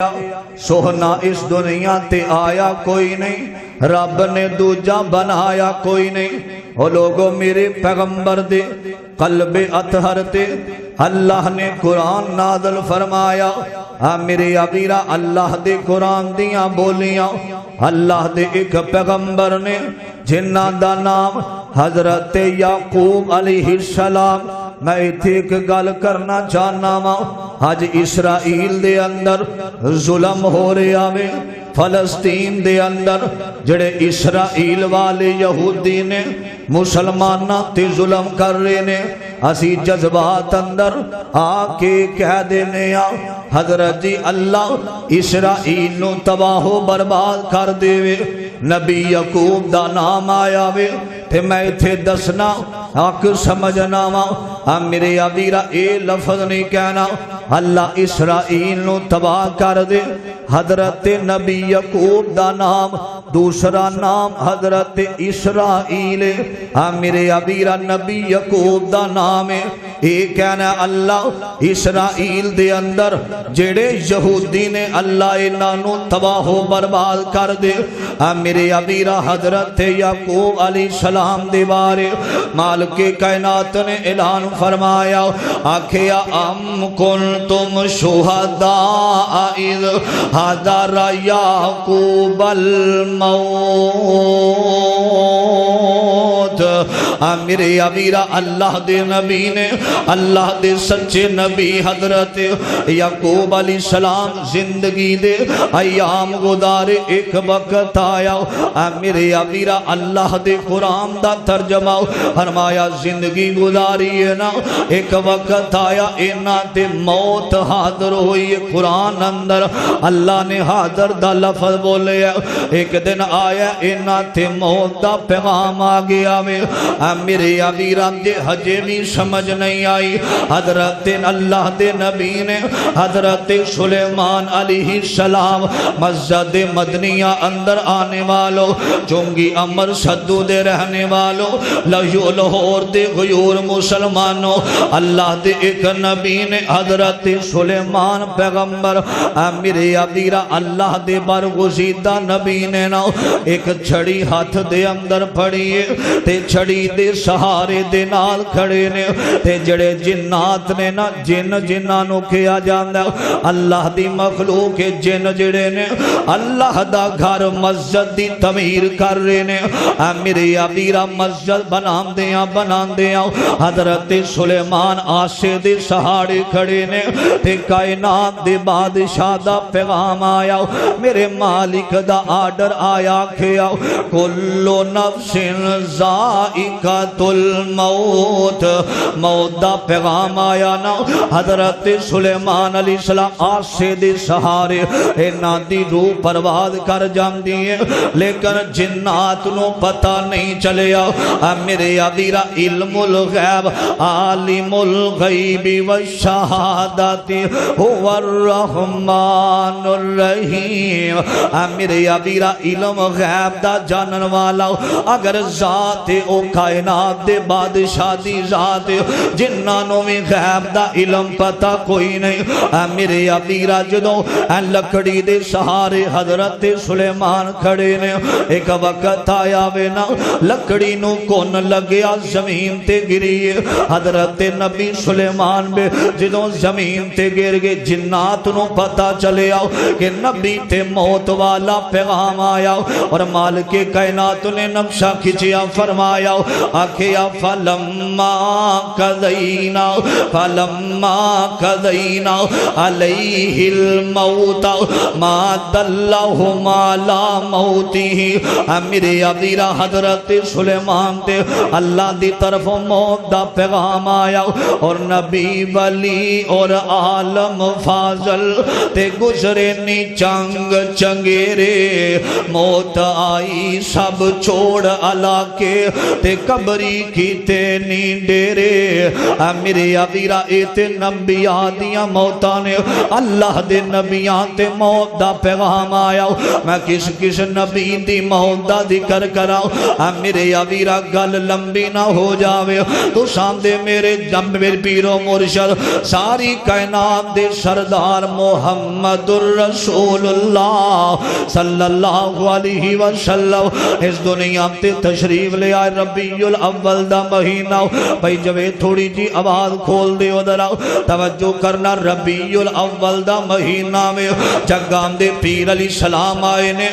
سوہنا اس دنیا تے آیا کوئی نہیں، رب نے دوجا بنایا کوئی نہیں۔ او لوگو میرے پیغمبر دے قلب اطہر تے اللہ نے قرآن نازل فرمایا۔ میرے عبیرہ اللہ دے قرآن دیاں بولیاں، اللہ دے ایک پیغمبر نے جنہ دا نام حضرت یعقوب علیہ السلام۔ میں ایتھے ایک گل کرنا چاہنا وا، آج اسرائیل دے اندر ظلم ہو رہا وے، فلسطین دے اندر جڑے اسرائیل والے یہودی نے مسلمانہ تے ظلم کر رہے نے، اسی جذبات اندر آکے کہہ دینے حضرت جی اللہ اسرائیل نو تباہ و برباد کر دے وے، نبی یعقوب دا نام آیا وے، تے میں تھے دسنا آکھ سمجھنا وا، میرے عبیرہ اے لفظ نہیں کہنا اللہ اسرائیل نو تباہ کر دے، حضرت نبی یعقوب دا نام دوسرا نام حضرت اسرائیل، میرے عبیرہ نبی یعقوب دا نام ہے، اے کہنا اللہ اسرائیل دے اندر جڑے یہودی نے اللہ انہوں تباہ و برباد کر دے، میرے عبیرہ حضرت یعقوب علیہ السلام دے بارے مالک کائنات نے اعلان فرمایا، آکھیا ام کنتم شہداء اذ حضر یعقوب الموت۔ میرے عبیرہ اللہ دے نبی نے، اللہ دے سچے نبی حضرت یعقوب علیہ السلام زندگی دے ایام گزارے، ایک وقت آیا میرے عبیرہ اللہ دے قرآن دا ترجمہ فرمایا زندگی گزاری ہے نا، ایک وقت آیا اینا تے موت حاضر ہوئی، قرآن اندر اللہ نے حاضر دا لفظ بولے، ایک دن آیا اینا تے موت دا پیغام آگیا میں، میرے عبیرہ دے حجے بھی سمجھ نہیں آئی، حضرت اللہ دے نبی نے حضرت سلیمان علیہ السلام مسجد مدنیہ اندر آنے والوں، چونگی امر صدو دے رہنے والوں، لہیو لہور دے غیور مسلمانوں، اللہ دے ایک نبی نے حضرت سلیمان پیغمبر میرے عبیرہ اللہ دے برگزیدہ نبی نے نا ایک چھڑی ہاتھ دے اندر پڑیے، تے چھڑی دے سہارے دے نال کھڑے نے، تے جڑے جنات نے نا جن جنانوں کیا جاندہ اللہ دی مخلوق جن جڑے نے اللہ دا گھر مسجد دی تعمیر کر رہے نے، میرے عبیرہ مسجد بنان دیاں حضرت سلیمان آسے دے سہارے کھڑے نے، تے کائنات دے بادشاہ دا پیغام آیا، میرے مالک دا آرڈر آیا کھیا کلو نفس ذائقۃ الموت، موت دا پیغام آیا نا، حضرت سلیمان علیہ السلام آسے دے سہارے اینا دی روح پرواز کر جان دیئے، لیکن جنات نو پتہ نہیں چلیا، میرے عبیرہ علم الغیب عالم الغیب والشہادت هو الرحمن الرحیم، میرے عبیرہ علم غیب دا جانن والا، اگر ذات او کائنات دے بادشاہ دی ذات جنانوں میں غیب دا علم پتہ کوئی نہیں، میرے عبیرہ جدوں لکڑی دے سہارے حضرت سلیمان کھڑے نے، ایک وقت آیا وینا لکڑی نو کون لگیا زمین تے گری، حضرت نبی سلیمان بے جدوں زمین تے گر گئے، جنات نو پتہ چلے آؤ کہ نبی تے موت والا پیغام آیا، اور مالک کائنات نے نقشہ کھچیا فرمایا، آکھیا فلما قضینا علیہ الموت ما دلہم علی موتہ، میرے عبیرہ حضرت سلیمان تے اللہ دی طرف موت دا پیغام آیا، اور نبی ولی اور عالم فاضل تے گزرے نی چنگ چنگیرے، موت آئی سب چھوڑ علاقے تے قبری کیتے نہیں ڈیرے میرے ویرا اے تے نبیاں دیاں موتاں نے اللہ دے نبیاں تے موت دا پیغام آیا میں کس نبی دی موت دا ذکر کراؤ میرے ویرا گل لمبی نہ ہو جاوے تو سامنے میرے جنب میرے پیرو مرشد ساری کائنات دے سردار محمد الرسول اللہ صلی اللہ علیہ وسلم اس دنیا تے تشریف لے آئے ربیع الاول دا مہینہ بھائی جوے تھوڑی جی آواز کھول دے ادھر توجہ کرنا ربیع الاول دا مہینہ میں جگام دے پیر علیہ السلام آئے نے